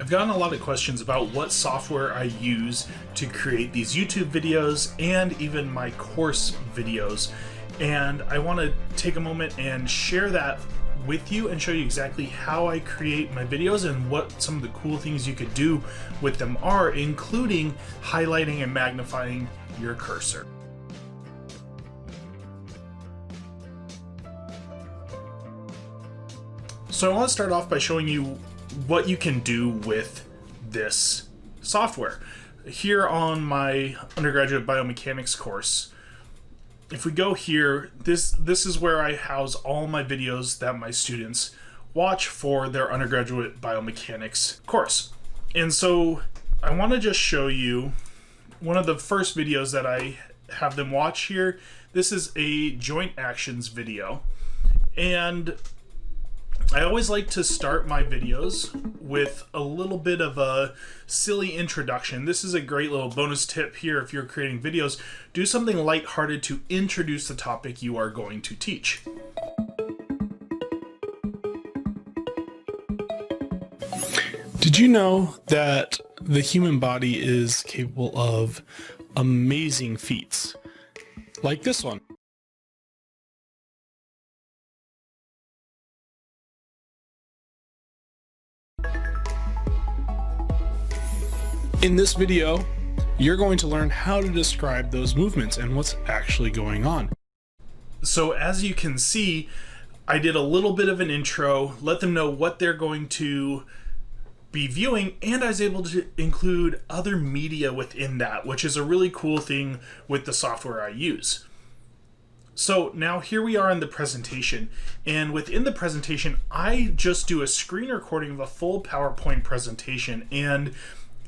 I've gotten a lot of questions about what software I use to create these YouTube videos and even my course videos. And I want to take a moment and share that with you and show you exactly how I create my videos and what some of the cool things you could do with them are, including highlighting and magnifying your cursor. So I want to start off by showing you what you can do with this software. Here on my undergraduate biomechanics course, if we go here, this is where I house all my videos that my students watch for their undergraduate biomechanics course. And so I want to just show you one of the first videos that I have them watch here. This is a joint actions video. And I always like to start my videos with a little bit of a silly introduction. This is a great little bonus tip here if you're creating videos. Do something lighthearted to introduce the topic you are going to teach. Did you know that the human body is capable of amazing feats, like this one? In this video, you're going to learn how to describe those movements and what's actually going on. So as you can see, I did a little bit of an intro, let them know what they're going to be viewing, and I was able to include other media within that, which is a really cool thing with the software I use. So now here we are in the presentation, and within the presentation, I just do a screen recording of a full PowerPoint presentation, and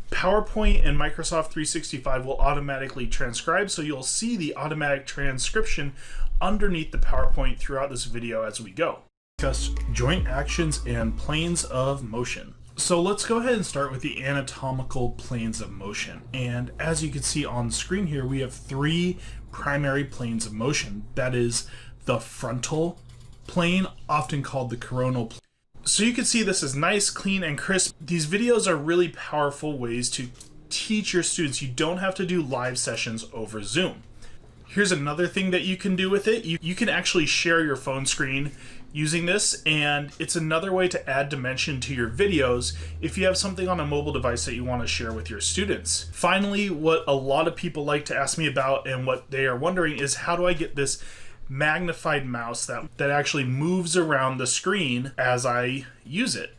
PowerPoint and Microsoft 365 will automatically transcribe, so you'll see the automatic transcription underneath the PowerPoint throughout this video as we go. Discuss joint actions and planes of motion. So let's go ahead and start with the anatomical planes of motion. And as you can see on the screen here, we have three primary planes of motion. That is the frontal plane, often called the coronal plane. So you can see this is nice, clean, and crisp. These videos are really powerful ways to teach your students. You don't have to do live sessions over Zoom. Here's another thing that you can do with it. You can actually share your phone screen using this, and it's another way to add dimension to your videos if you have something on a mobile device that you want to share with your students. Finally, what a lot of people like to ask me about and what they are wondering is, how do I get this magnified mouse that actually moves around the screen as I use it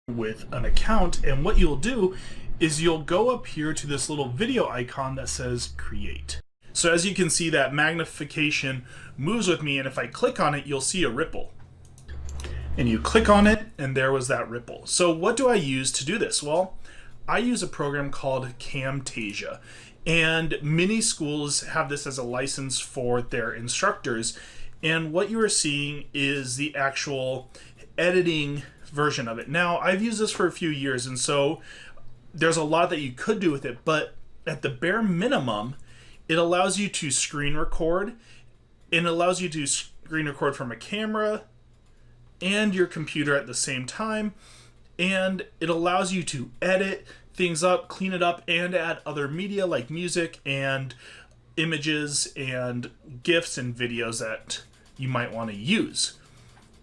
with an account? And what you'll do is you'll go up here to this little video icon that says create. So as you can see, that magnification moves with me, and if I click on it, you'll see a ripple. And you click on it, and there was that ripple. So what do I use to do this? Well, I use a program called Camtasia. And many schools have this as a license for their instructors. And what you are seeing is the actual editing version of it. Now, I've used this for a few years, and so there's a lot that you could do with it, but at the bare minimum, it allows you to screen record, and it allows you to screen record from a camera and your computer at the same time, and it allows you to edit things up, clean it up, and add other media like music and images and GIFs and videos that you might want to use.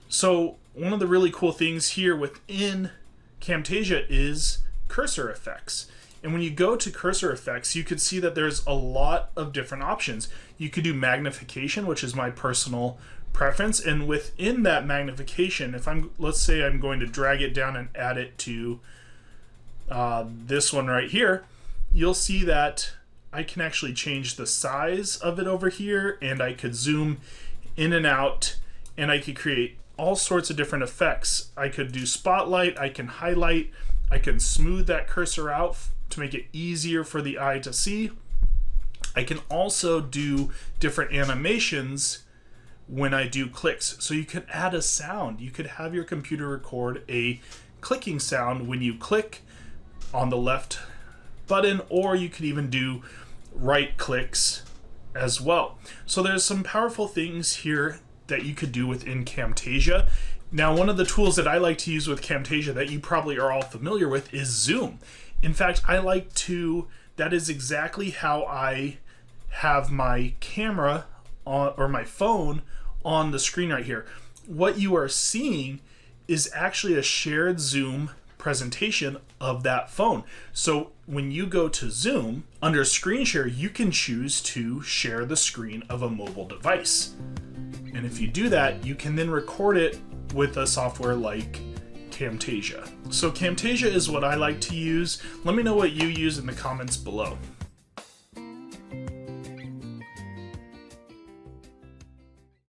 So one of the really cool things here within Camtasia is cursor effects. And when you go to cursor effects, you could see that there's a lot of different options. You could do magnification, which is my personal preference, and within that magnification, let's say I'm going to drag it down and add it to this one right here, you'll see that I can actually change the size of it over here, and I could zoom in and out, and I could create all sorts of different effects. I could do spotlight, I can highlight, I can smooth that cursor out to make it easier for the eye to see. I can also do different animations when I do clicks. So you could add a sound. You could have your computer record a clicking sound when you click on the left button, or you could even do right clicks as well. So there's some powerful things here that you could do within Camtasia. Now, one of the tools that I like to use with Camtasia that you probably are all familiar with is zoom. In fact, that is exactly how I have my camera on, or my phone on the screen right here. What you are seeing is actually a shared zoom presentation of that phone. So when you go to zoom, under screen share, you can choose to share the screen of a mobile device. And if you do that, you can then record it with a software like Camtasia. So Camtasia is what I like to use. Let me know what you use in the comments below.